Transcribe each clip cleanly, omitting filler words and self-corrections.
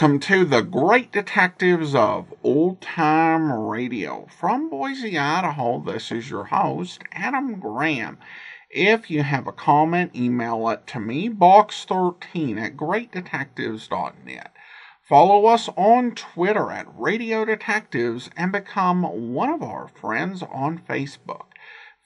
Welcome to the Great Detectives of Old Time Radio. From Boise, Idaho, this is your host, Adam Graham. If you have a comment, email it to me, box13@greatdetectives.net. Follow us on Twitter at Radio Detectives and become one of our friends on Facebook.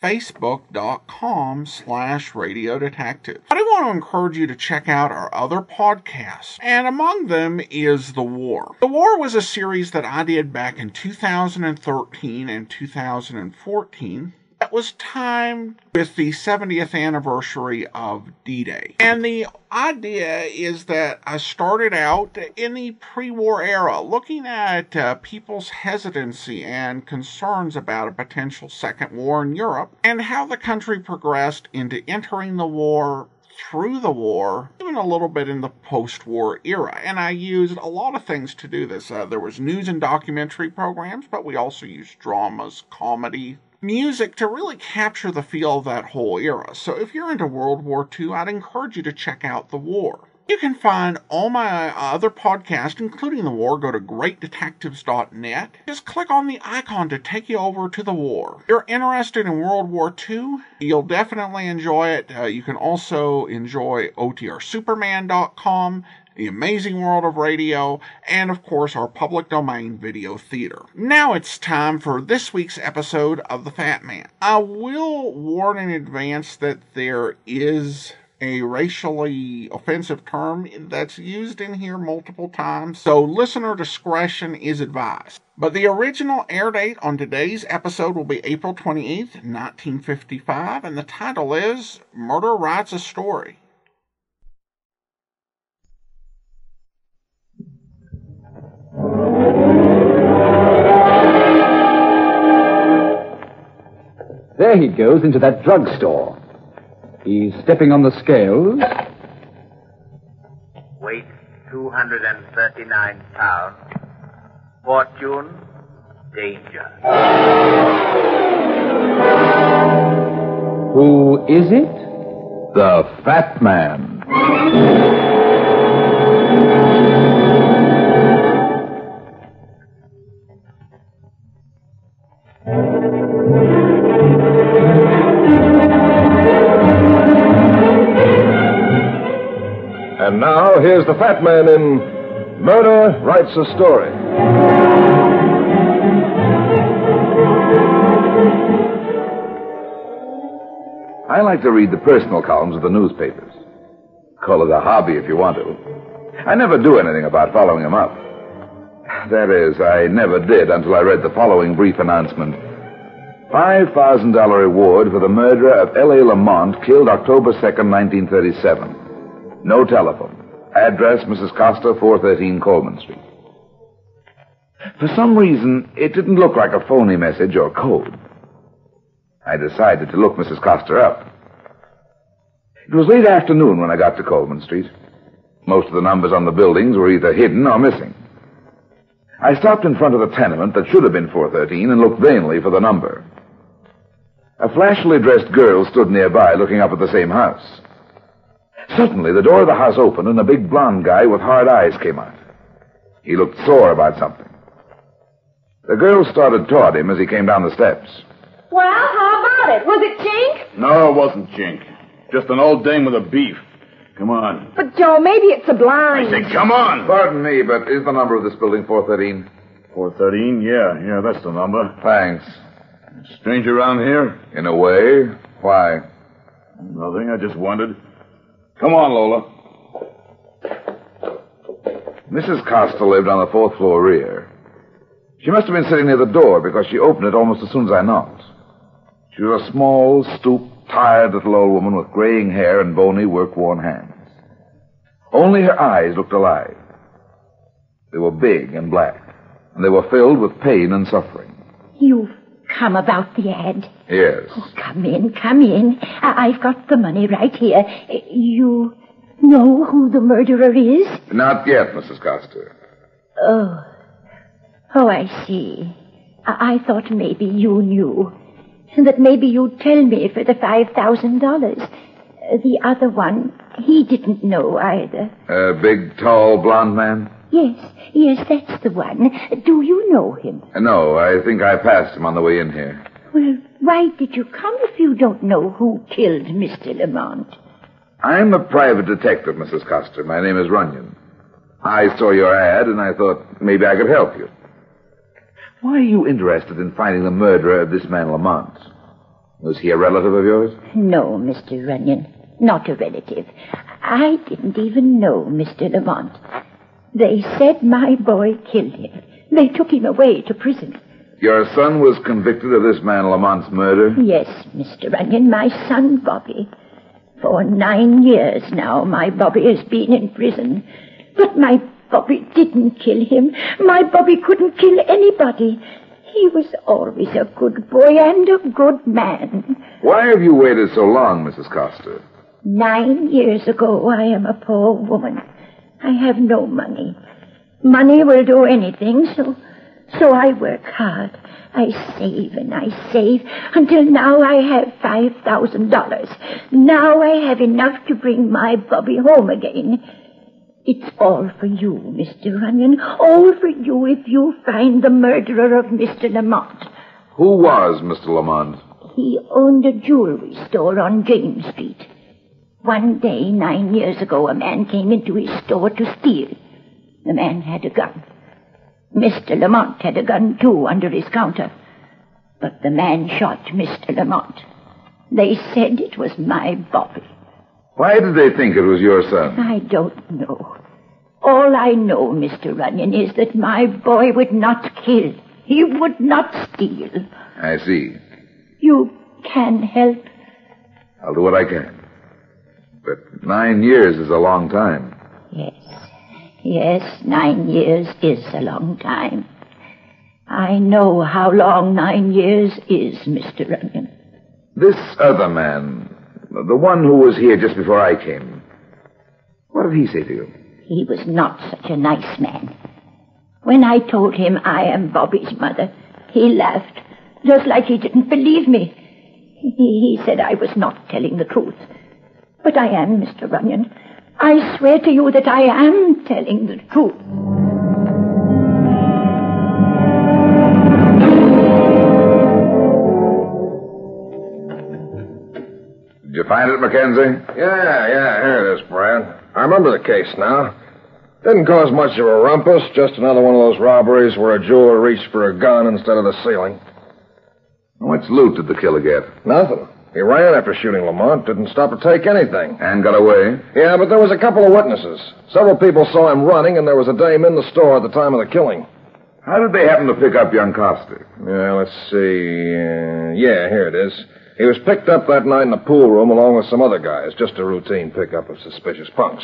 Facebook.com/Radio Detectives. I do want to encourage you to check out our other podcasts, and among them is The War. The War was a series that I did back in 2013 and 2014. That was timed with the 70th anniversary of D-Day. And the idea is that I started out in the pre-war era, looking at people's hesitancy and concerns about a potential second war in Europe, and how the country progressed into entering the war, through the war, even a little bit in the post-war era. And I used a lot of things to do this. There was news and documentary programs, but we also used dramas, comedy, music to really capture the feel of that whole era. So if you're into World War II, I'd encourage you to check out The War. You can find all my other podcasts, including The War, go to greatdetectives.net. Just click on the icon to take you over to The War. If you're interested in World War II, you'll definitely enjoy it. You can also enjoy OTRSuperman.com, The Amazing World of Radio, and of course our public domain video theater. Now it's time for this week's episode of The Fat Man. I will warn in advance that there is a racially offensive term that's used in here multiple times, so listener discretion is advised. But the original air date on today's episode will be April 28th, 1955, and the title is Murder Writes a Story. There he goes into that drugstore. He's stepping on the scales. Weight 239 pounds. Fortune, danger. Who is it? The Fat Man. And now, here's the Fat Man in Murder Writes a Story. I like to read the personal columns of the newspapers. Call it a hobby if you want to. I never do anything about following them up. That is, I never did until I read the following brief announcement. $5,000 reward for the murderer of L.A. Lamont, killed October 2nd, 1937. No telephone. Address, Mrs. Costa, 413 Coleman Street. For some reason, it didn't look like a phony message or code. I decided to look Mrs. Costa up. It was late afternoon when I got to Coleman Street. Most of the numbers on the buildings were either hidden or missing. I stopped in front of the tenement that should have been 413 and looked vainly for the number. A flashily dressed girl stood nearby looking up at the same house. Suddenly, the door of the house opened and a big blond guy with hard eyes came out. He looked sore about something. The girl started toward him as he came down the steps. Well, how about it? Was it Chink? No, it wasn't Chink. Just an old dame with a beef. Come on. But, Joe, maybe it's a blind. I say, come on! Pardon me, but is the number of this building 413? 413? Yeah, that's the number. Thanks. Stranger around here? In a way. Why? Nothing, I just wondered. Come on, Lola. Mrs. Costa lived on the 4th floor rear. She must have been sitting near the door because she opened it almost as soon as I knocked. She was a small, stooped, tired little old woman with graying hair and bony, work-worn hands. Only her eyes looked alive. They were big and black, and they were filled with pain and suffering. You've come about the ad? Yes. Oh, come in. I've got the money right here. You know who the murderer is? Not yet, Mrs. Costa. Oh, I see. I thought maybe you knew. That maybe you'd tell me for the $5,000. The other one, he didn't know either. A big, tall, blond man? Yes, that's the one. Do you know him? No, I think I passed him on the way in here. Well, why did you come if you don't know who killed Mr. Lamont? I'm a private detective, Mrs. Custer. My name is Runyon. I saw your ad, and I thought maybe I could help you. Why are you interested in finding the murderer of this man Lamont? Was he a relative of yours? No, Mr. Runyon. Not a relative. I didn't even know Mr. Lamont. They said my boy killed him. They took him away to prison. Your son was convicted of this man Lamont's murder? Yes, Mr. Runyon, my son Bobby. For 9 years now, my Bobby has been in prison. But my Bobby didn't kill him. My Bobby couldn't kill anybody. He was always a good boy and a good man. Why have you waited so long, Mrs. Coster? 9 years ago, I am a poor woman. I have no money. Money will do anything, so I work hard. I save and I save until now I have $5,000. Now I have enough to bring my Bobby home again. It's all for you, Mr. Runyon. All for you if you find the murderer of Mr. Lamont. Who was Mr. Lamont? He owned a jewelry store on James Street. One day, 9 years ago, a man came into his store to steal. The man had a gun. Mr. Lamont had a gun, too, under his counter. But the man shot Mr. Lamont. They said it was my Bobby. Why did they think it was your son? I don't know. All I know, Mr. Runyon, is that my boy would not kill. He would not steal. I see. You can help? I'll do what I can. But 9 years is a long time. Yes, 9 years is a long time. I know how long 9 years is, Mr. Runyon. This other man, the one who was here just before I came, what did he say to you? He was not such a nice man. When I told him I am Bobby's mother, he laughed, just like he didn't believe me. He said I was not telling the truth. But I am, Mr. Runyon. I swear to you that I am telling the truth. Did you find it, Mackenzie? Yeah, here it is, Brad. I remember the case now. Didn't cause much of a rumpus, just another one of those robberies where a jeweler reached for a gun instead of the ceiling. How much loot did the killer get? Nothing. He ran after shooting Lamont, didn't stop to take anything. And got away? Yeah, but there was a couple of witnesses. Several people saw him running, and there was a dame in the store at the time of the killing. How did they happen to pick up young Coster? Yeah, let's see. Yeah, here it is. He was picked up that night in the pool room along with some other guys. Just a routine pickup of suspicious punks.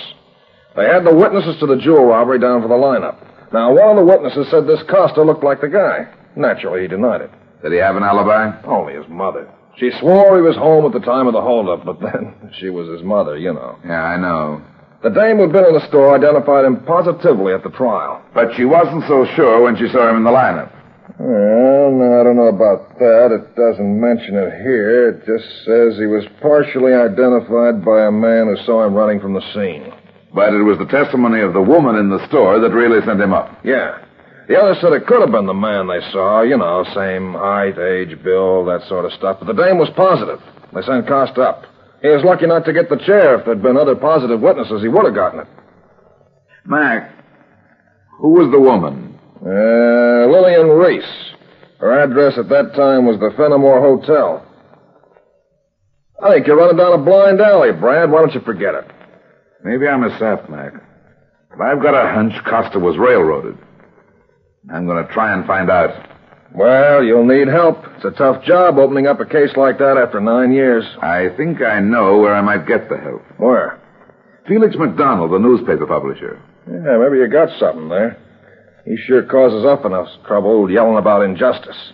They had the witnesses to the jewel robbery down for the lineup. Now, one of the witnesses said this Coster looked like the guy. Naturally, he denied it. Did he have an alibi? Only his mother. She swore he was home at the time of the holdup, but then she was his mother, you know. Yeah, I know. The dame who'd been in the store identified him positively at the trial. But she wasn't so sure when she saw him in the lineup. Well, no, I don't know about that. It doesn't mention it here. It just says he was partially identified by a man who saw him running from the scene. But it was the testimony of the woman in the store that really sent him up. Yeah. The others said it could have been the man they saw. You know, same height, age, build, that sort of stuff. But the dame was positive. They sent Costa up. He was lucky not to get the chair. If there'd been other positive witnesses, he would have gotten it. Mac, who was the woman? Lillian Reese. Her address at that time was the Fenimore Hotel. I think you're running down a blind alley, Brad. Why don't you forget it? Maybe I'm a sap, Mac. But I've got a hunch Costa was railroaded. I'm going to try and find out. Well, you'll need help. It's a tough job opening up a case like that after 9 years. I think I know where I might get the help. Where? Felix McDonald, the newspaper publisher. Yeah, maybe you got something there. He sure causes up enough trouble yelling about injustice.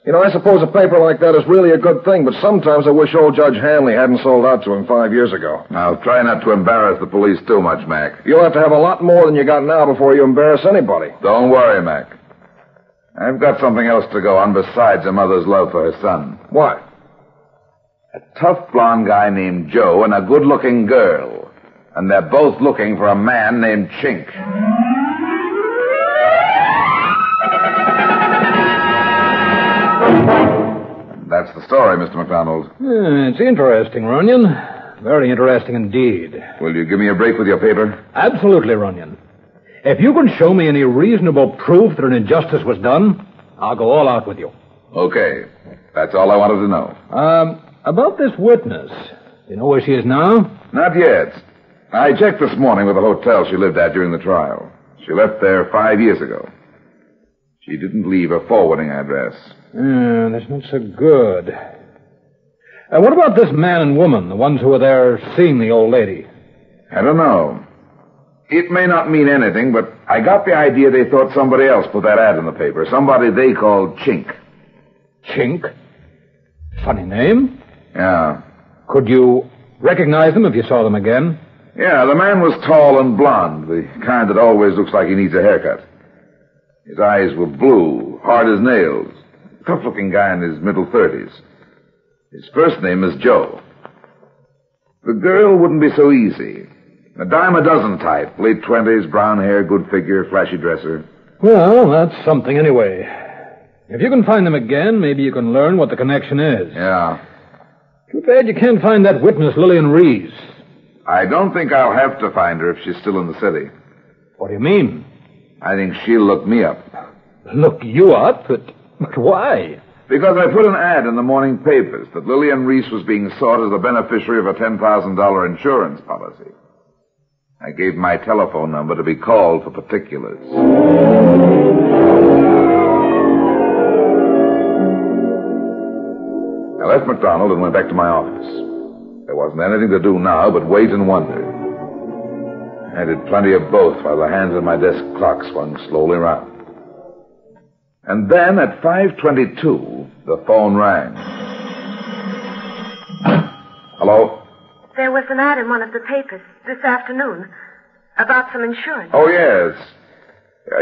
You know, I suppose a paper like that is really a good thing, but sometimes I wish old Judge Hanley hadn't sold out to him 5 years ago. I'll try not to embarrass the police too much, Mac. You'll have to have a lot more than you got now before you embarrass anybody. Don't worry, Mac. I've got something else to go on besides a mother's love for her son. What? A tough blonde guy named Joe and a good-looking girl. And they're both looking for a man named Chink. story, Mr. McDonald. It's interesting, Runyon. Very interesting indeed. Will you give me a break with your paper? Absolutely, Runyon. If you can show me any reasonable proof that an injustice was done, I'll go all out with you. Okay. That's all I wanted to know. About this witness. You know where she is now? Not yet. I checked this morning with the hotel she lived at during the trial. She left there 5 years ago. She didn't leave a forwarding address. That's not so good. What about this man and woman, the ones who were there seeing the old lady? I don't know. It may not mean anything, but I got the idea they thought somebody else put that ad in the paper. Somebody they called Chink. Chink? Funny name. Yeah. Could you recognize them if you saw them again? Yeah, the man was tall and blond, the kind that always looks like he needs a haircut. His eyes were blue, hard as nails. Tough-looking guy in his middle 30s. His first name is Joe. The girl wouldn't be so easy. A dime a dozen type. Late 20s, brown hair, good figure, flashy dresser. Well, that's something anyway. If you can find them again, maybe you can learn what the connection is. Yeah. Too bad you can't find that witness, Lillian Reese. I don't think I'll have to find her if she's still in the city. What do you mean? I think she'll look me up. Look you up? But why? Because I put an ad in the morning papers that Lillian Reese was being sought as the beneficiary of a $10,000 insurance policy. I gave my telephone number to be called for particulars. I left McDonald and went back to my office. There wasn't anything to do now but wait and wonder. I did plenty of both while the hands on my desk clock swung slowly round. And then at 5:22, the phone rang. Hello? There was an ad in one of the papers this afternoon about some insurance. Oh, yes.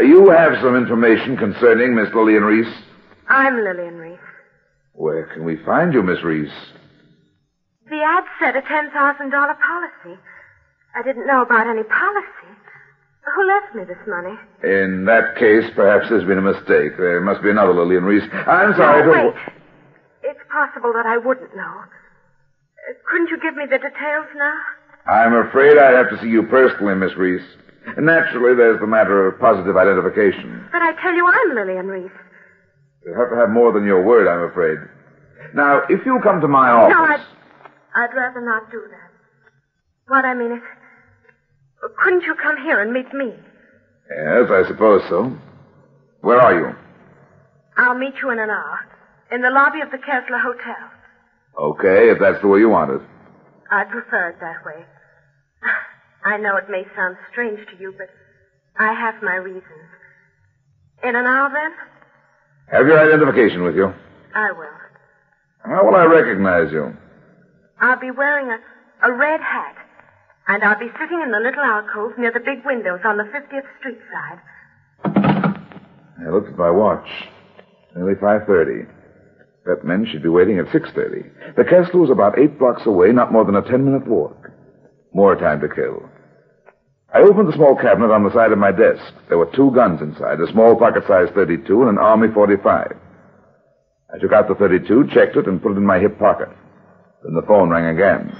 You have some information concerning Miss Lillian Reese? I'm Lillian Reese. Where can we find you, Miss Reese? The ad said a $10,000 policy. I didn't know about any policy. Who left me this money? In that case, perhaps there's been a mistake. There must be another Lillian Reese. I'm sorry No, wait. It's possible that I wouldn't know. Couldn't you give me the details now? I'm afraid I'd have to see you personally, Miss Reese. Naturally, there's the matter of positive identification. But I tell you, I'm Lillian Reese. You'll have to have more than your word, I'm afraid. Now, if you'll come to my office... No, I'd rather not do that. What I mean is, couldn't you come here and meet me? Yes, I suppose so. Where are you? I'll meet you in an hour. In the lobby of the Kessler Hotel. Okay, if that's the way you want it. I prefer it that way. I know it may sound strange to you, but I have my reasons. In an hour, then? Have your identification with you? I will. How will I recognize you? I'll be wearing a red hat, and I'll be sitting in the little alcove near the big windows on the 50th Street side. I looked at my watch. Nearly 5:30. That meant she'd be waiting at 6:30. The Kessler was about 8 blocks away, not more than a 10-minute walk. More time to kill. I opened the small cabinet on the side of my desk. There were 2 guns inside, a small pocket-sized .32 and an Army .45. I took out the .32, checked it, and put it in my hip pocket. Then the phone rang again.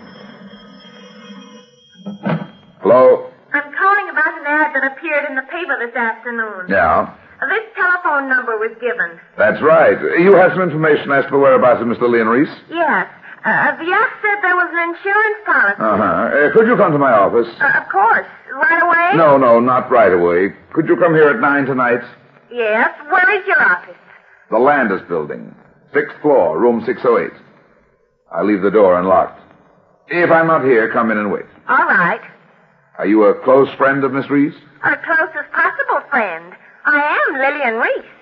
Hello? I'm calling about an ad that appeared in the paper this afternoon. Yeah? This telephone number was given. That's right. You have some information as to the whereabouts of Miss Lillian Reese? Yes. The ad said there was an insurance policy. Uh-huh. Could you come to my office? Of course. Right away? No, not right away. Could you come here at 9 tonight? Yes. Where is your office? The Landis Building. 6th floor, room 608. I leave the door unlocked. If I'm not here, come in and wait. All right. Are you a close friend of Miss Reese? A closest possible friend. I am Lillian Reese.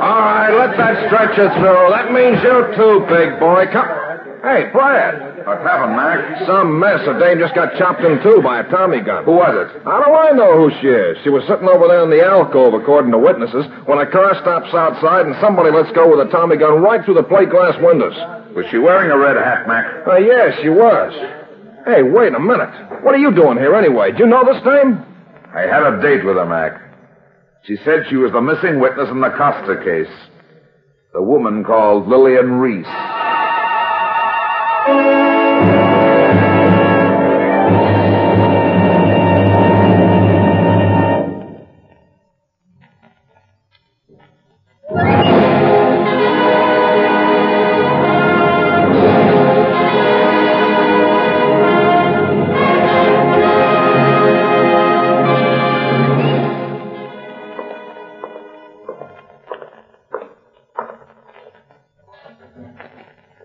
All right, let that stretch you through. That means you too, big boy. Come. Hey, Brad. What's happened, Mac? Some mess. A dame just got chopped in two by a Tommy gun. Who was it? How do I know who she is? She was sitting over there in the alcove, according to witnesses, when a car stops outside and somebody lets go with a Tommy gun right through the plate glass windows. Was she wearing a red hat, Mac? Yeah, she was. Hey, wait a minute. What are you doing here anyway? Do you know this dame? I had a date with her, Mac. She said she was the missing witness in the Costa case. The woman called Lillian Reese.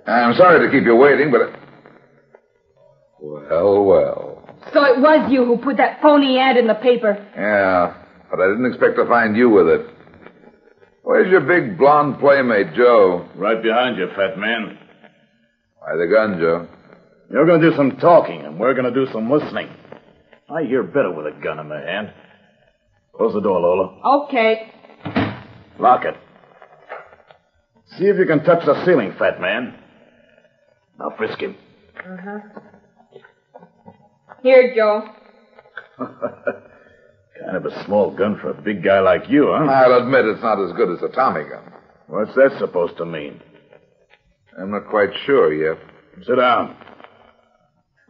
I'm sorry to keep you waiting, but... Well. So it was you who put that phony ad in the paper? Yeah, but I didn't expect to find you with it. Where's your big blonde playmate, Joe? Right behind you, fat man. Why the gun, Joe? You're going to do some talking, and we're going to do some listening. I hear better with a gun in my hand. Close the door, Lola. Okay. Lock it. See if you can touch the ceiling, fat man. Now frisk him. Uh-huh. Here, Joe. Kind of a small gun for a big guy like you, huh? I'll admit it's not as good as a Tommy gun. What's that supposed to mean? I'm not quite sure yet. Sit down.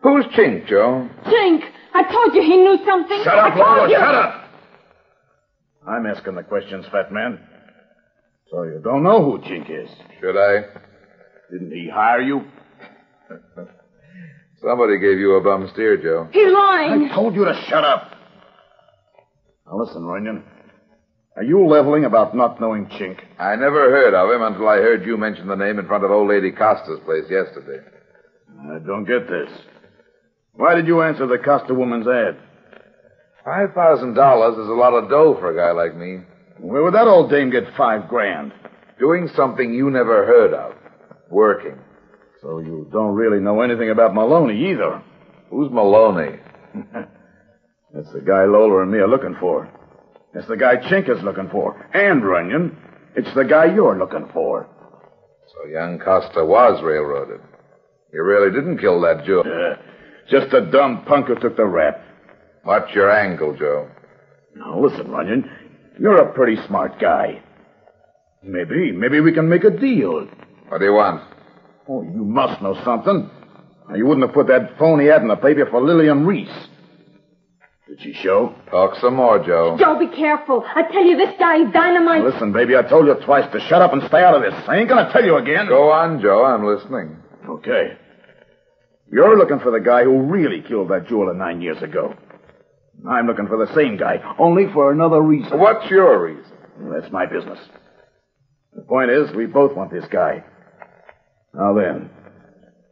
Who's Chink, Joe? Chink! I told you he knew something. Shut up, Lola, shut up! I'm asking the questions, fat man. So you don't know who Chink is? Should I? Didn't he hire you? Somebody gave you a bum steer, Joe. He's lying. I told you to shut up. Now listen, Runyon. Are you leveling about not knowing Chink? I never heard of him until I heard you mention the name in front of old lady Costa's place yesterday. I don't get this. Why did you answer the Costa woman's ad? $5,000 is a lot of dough for a guy like me. Where would that old dame get $5,000? Doing something you never heard of. Working. So you don't really know anything about Maloney either. Who's Maloney? That's the guy Lola and me are looking for. That's the guy Chink is looking for. And, Runyon, it's the guy you're looking for. So young Costa was railroaded. You really didn't kill that Joe. Just a dumb punk who took the rap. What's your angle, Joe? Now, listen, Runyon. You're a pretty smart guy. Maybe we can make a deal. What do you want? Oh, you must know something. Now, you wouldn't have put that phony ad in the paper for Lillian Reese. Did she show? Talk some more, Joe. Joe, be careful. I tell you, this guy is dynamite. Now, listen, baby, I told you twice to shut up and stay out of this. I ain't gonna tell you again. Go on, Joe. I'm listening. Okay. You're looking for the guy who really killed that jeweler 9 years ago. I'm looking for the same guy, only for another reason. What's your reason? Well, that's my business. The point is, we both want this guy. Now then,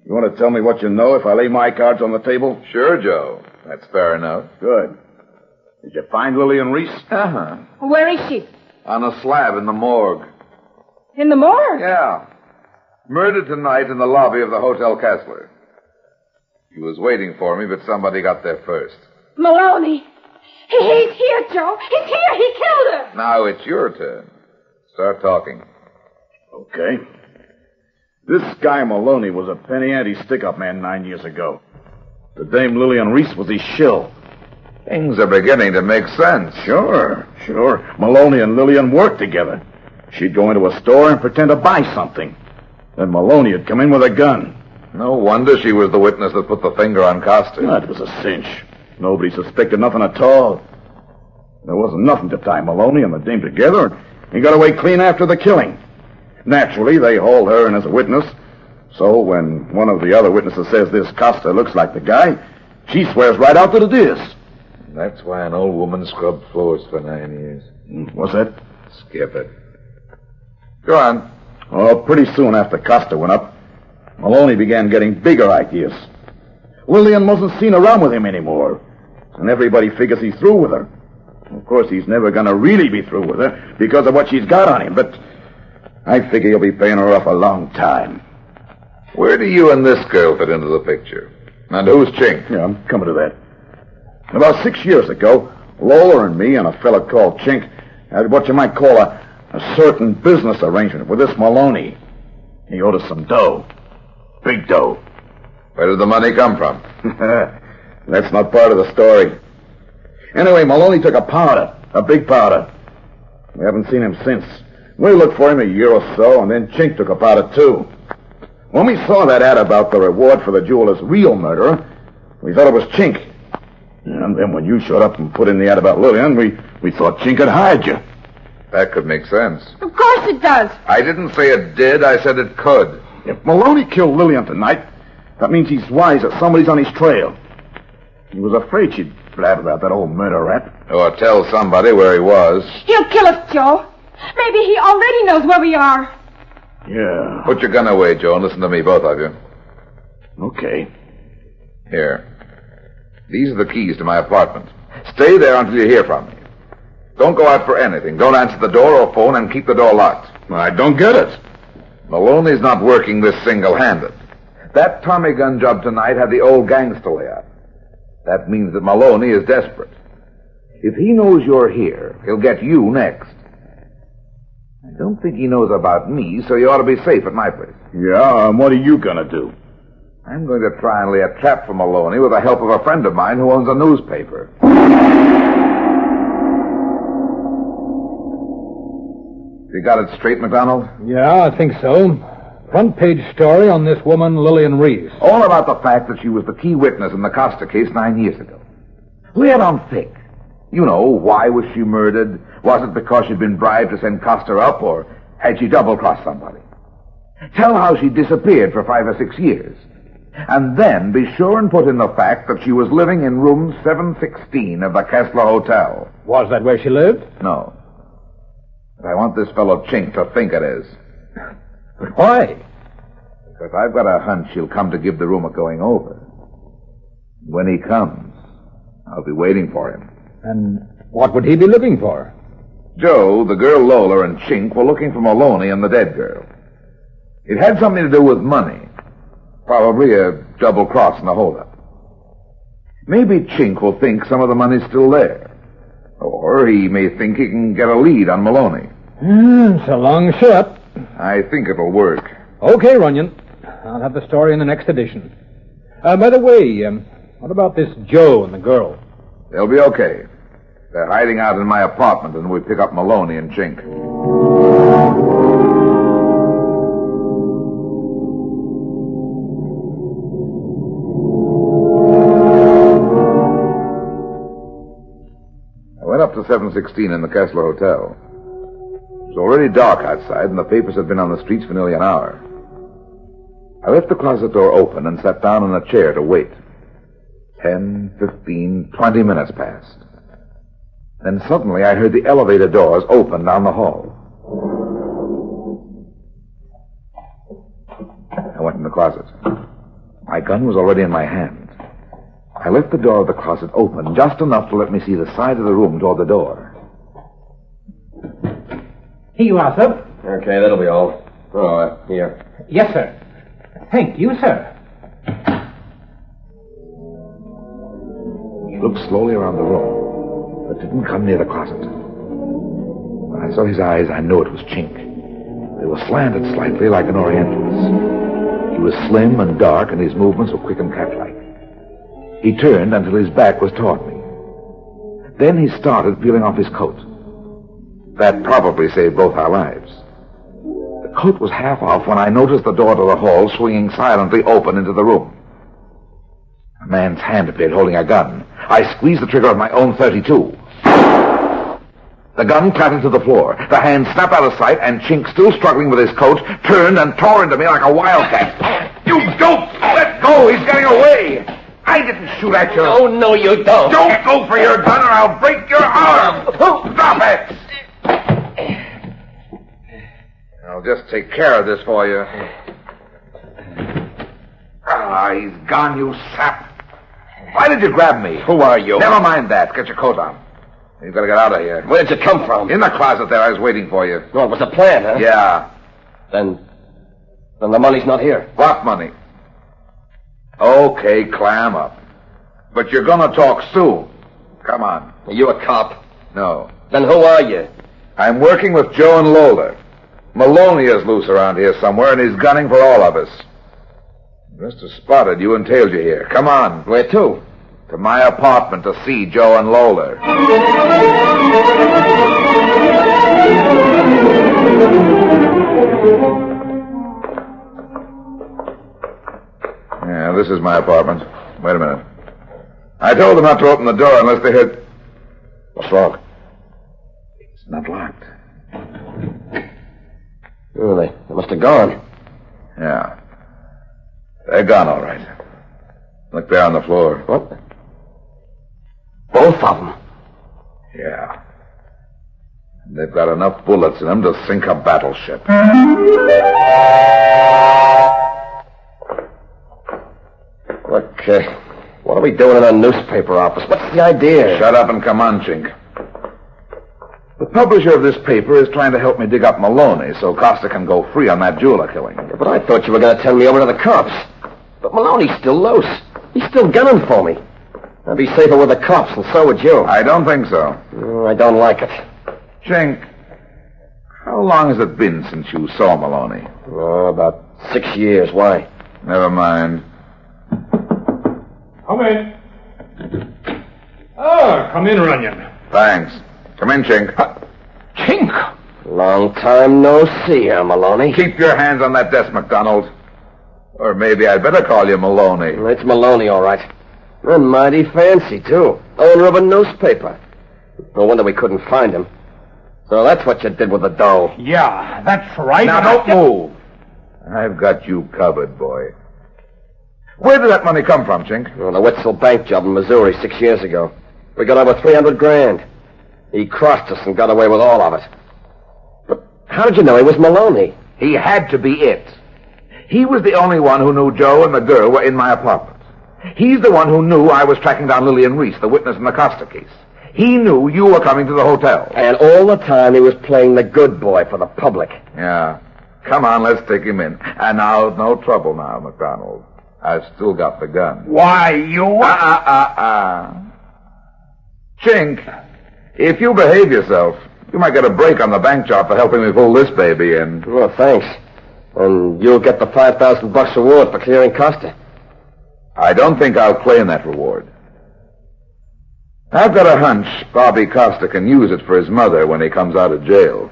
you want to tell me what you know if I lay my cards on the table? Sure, Joe. That's fair enough. Good. Did you find Lillian Reese? Uh-huh. Where is she? On a slab in the morgue. In the morgue? Yeah. Murdered tonight in the lobby of the Hotel Kessler. She was waiting for me, but somebody got there first. Maloney. He's here, Joe. He's here. He killed her. Now it's your turn. Start talking. Okay. This guy Maloney was a penny ante stick-up man 9 years ago. The dame Lillian Reese was his shill. Things are beginning to make sense. Sure. Maloney and Lillian worked together. She'd go into a store and pretend to buy something. Then Maloney would come in with a gun. No wonder she was the witness that put the finger on Costa. That was a cinch. Nobody suspected nothing at all. There wasn't nothing to tie Maloney and the dame together, and he got away clean after the killing. Naturally, they hauled her in as a witness. So when one of the other witnesses says this Costa looks like the guy, she swears right out that it is. That's why an old woman scrubbed floors for 9 years. What's that? Skip it. Go on. Oh, pretty soon after Costa went up, Maloney began getting bigger ideas. Lillian wasn't seen around with him anymore, and everybody figures he's through with her. Of course, he's never going to really be through with her because of what she's got on him, but I figure he'll be paying her off a long time. Where do you and this girl fit into the picture? And who's Chink? Yeah, I'm coming to that. About 6 years ago, Lola and me and a fella called Chink had what you might call a certain business arrangement with this Maloney. He owed us some dough. Big dough. Where did the money come from? That's not part of the story. Anyway, Maloney took a powder, a big powder. We haven't seen him since. We looked for him a year or so, and then Chink took a powder, too. When we saw that ad about the reward for the jeweler's real murderer, we thought it was Chink. And then when you showed up and put in the ad about Lillian, we thought Chink had hired you. That could make sense. Of course it does. I didn't say it did. I said it could. If Maloney killed Lillian tonight, that means he's wise that somebody's on his trail. He was afraid she'd blab about that old murder rap. Or tell somebody where he was. He'll kill us, Joe. Maybe he already knows where we are. Yeah. Put your gun away, Joe, and listen to me, both of you. Okay. Here. These are the keys to my apartment. Stay there until you hear from me. Don't go out for anything. Don't answer the door or phone, and keep the door locked. I don't get it. Maloney's not working this single-handed. That Tommy gun job tonight had the old gangster layout. That means that Maloney is desperate. If he knows you're here, he'll get you next. I don't think he knows about me, so you ought to be safe at my place. Yeah, and what are you going to do? I'm going to try and lay a trap for Maloney with the help of a friend of mine who owns a newspaper. You got it straight, McDonald? Yeah, I think so. Front page story on this woman, Lillian Reese. All about the fact that she was the key witness in the Costa case 9 years ago. Lay it on thick. You know, why was she murdered? Was it because she'd been bribed to send Costa up, or had she double-crossed somebody? Tell how she disappeared for 5 or 6 years. And then be sure and put in the fact that she was living in room 716 of the Kessler Hotel. Was that where she lived? No. But I want this fellow Chink to think it is. But why? Because I've got a hunch he'll come to give the room a going over. When he comes, I'll be waiting for him. And what would he be looking for? Joe, the girl Lola, and Chink were looking for Maloney and the dead girl. It had something to do with money. Probably a double cross in the holdup. Maybe Chink will think some of the money's still there. Or he may think he can get a lead on Maloney. It's a long shot. I think it'll work. Okay, Runyon. I'll have the story in the next edition. By the way, what about this Joe and the girl? They'll be okay. They're hiding out in my apartment, and we pick up Maloney and Chink. I went up to 716 in the Kessler Hotel. It was already dark outside, and the papers had been on the streets for nearly an hour. I left the closet door open and sat down in a chair to wait. 10, 15, 20 minutes passed. Then suddenly I heard the elevator doors open down the hall. I went in the closet. My gun was already in my hand. I left the door of the closet open just enough to let me see the side of the room toward the door. Here you are, sir. Okay, that'll be all. Oh, here. Yes, sir. Thank you, sir. He looked slowly around the room, but didn't come near the closet. When I saw his eyes, I knew it was Chink. They were slanted slightly like an Oriental's. He was slim and dark, and his movements were quick and cat-like. He turned until his back was toward me. Then he started peeling off his coat. That probably saved both our lives. The coat was half off when I noticed the door to the hall swinging silently open into the room. A man's hand appeared holding a gun. I squeezed the trigger of my own .32. The gun clattered to the floor. The hand snapped out of sight, and Chink, still struggling with his coat, turned and tore into me like a wildcat. You dope! Let go! He's getting away! I didn't shoot at you. Oh, no, you don't. Don't go for your gun or I'll break your arm! Stop it! I'll just take care of this for you. Ah, he's gone, you sap. Why did you grab me? Who are you? Never mind that. Get your coat on. You've got to get out of here. Where did you come from? In the closet there. I was waiting for you. Oh, it was a plan, huh? Yeah. Then And the money's not here. What money? Okay, clam up. But you're gonna talk soon. Come on. Are you a cop? No. Then who are you? I'm working with Joe and Lola. Maloney is loose around here somewhere, and he's gunning for all of us. Mr. Spotted, you entailed you here. Come on. Where to? To my apartment to see Joe and Lola. Yeah, this is my apartment. Wait a minute. I told them not to open the door unless they had... What's wrong? It's not locked. Oh, they must have gone. Yeah. They're gone, all right. Look there on the floor. What? Both of them? Yeah. And they've got enough bullets in them to sink a battleship. Look, what are we doing in a newspaper office? What's the idea? Shut up and come on, Chink. The publisher of this paper is trying to help me dig up Maloney so Costa can go free on that jeweler killing. Yeah, but I thought you were going to turn me over to the cops. But Maloney's still loose. He's still gunning for me. I'd be safer with the cops, and so would you. I don't think so. I don't like it. Chink, how long has it been since you saw Maloney? Oh, about 6 years. Why? Never mind. Come in. Oh, come in, Runyon. Thanks. Come in, Chink. Chink! Long time no see, Maloney. Keep your hands on that desk, McDonald. Or maybe I'd better call you Maloney. It's Maloney, all right. And mighty fancy, too. Owner of a newspaper. No wonder we couldn't find him. So that's what you did with the dough. Yeah, that's right. Now, don't move. I've got you covered, boy. Where did that money come from, Chink? Well, the Wetzel Bank job in Missouri 6 years ago. We got over $300,000. He crossed us and got away with all of it. But how did you know he was Maloney? He had to be it. He was the only one who knew Joe and the girl were in my apartment. He's the one who knew I was tracking down Lillian Reese, the witness in the Costa case. He knew you were coming to the hotel. And all the time he was playing the good boy for the public. Yeah. Come on, let's take him in. And now, no trouble now, McDonald. I've still got the gun. Why, you... Chink, if you behave yourself, you might get a break on the bank job for helping me pull this baby in. Well, thanks. And you'll get the $5,000 reward for clearing Costa. I don't think I'll claim that reward. I've got a hunch Bobby Costa can use it for his mother when he comes out of jail.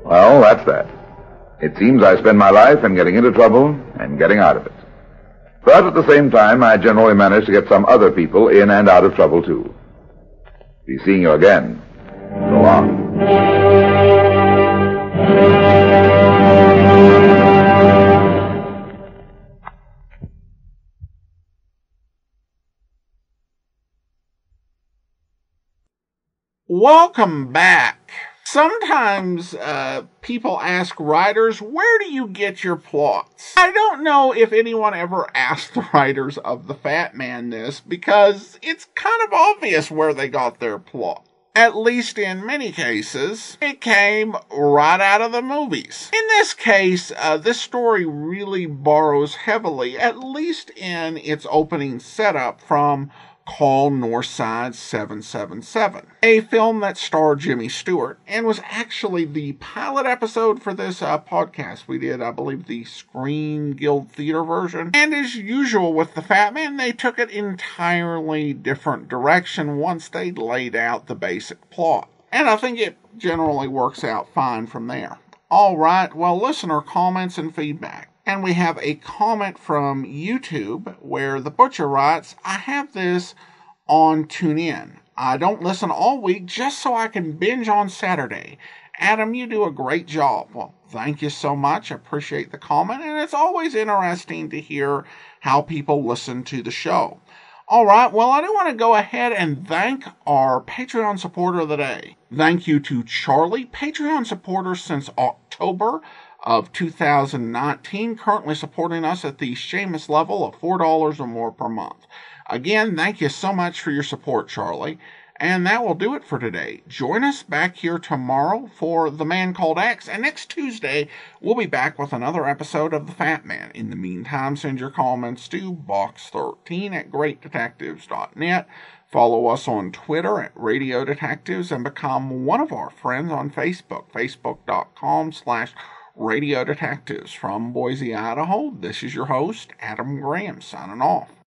Well, that's that. It seems I spend my life in getting into trouble and getting out of it. But at the same time, I generally manage to get some other people in and out of trouble, too. Be seeing you again. So long. Welcome back. Sometimes people ask writers, where do you get your plots? I don't know if anyone ever asked the writers of The Fat Man this, because it's kind of obvious where they got their plot. At least in many cases, it came right out of the movies. In this case, this story really borrows heavily, at least in its opening setup, from Call Northside 777, a film that starred Jimmy Stewart and was actually the pilot episode for this podcast. We did, I believe, the Screen Guild Theater version. And as usual with The Fat Man, they took it entirely different direction once they laid out the basic plot. And I think it generally works out fine from there. All right, well, listener comments and feedback. And we have a comment from YouTube where the Butcher writes, I have this on TuneIn. I don't listen all week just so I can binge on Saturday. Adam, you do a great job. Well, thank you so much. I appreciate the comment. And it's always interesting to hear how people listen to the show. All right, well, I do want to go ahead and thank our Patreon supporter of the day. Thank you to Charlie, Patreon supporter since October of 2019, currently supporting us at the Seamus level of $4 or more per month. Again, thank you so much for your support, Charlie. And that will do it for today. Join us back here tomorrow for The Man Called X. And next Tuesday, we'll be back with another episode of The Fat Man. In the meantime, send your comments to box13@greatdetectives.net. Follow us on Twitter at Radio Detectives and become one of our friends on Facebook, facebook.com/Radio Detectives. From Boise, Idaho, this is your host, Adam Graham, signing off.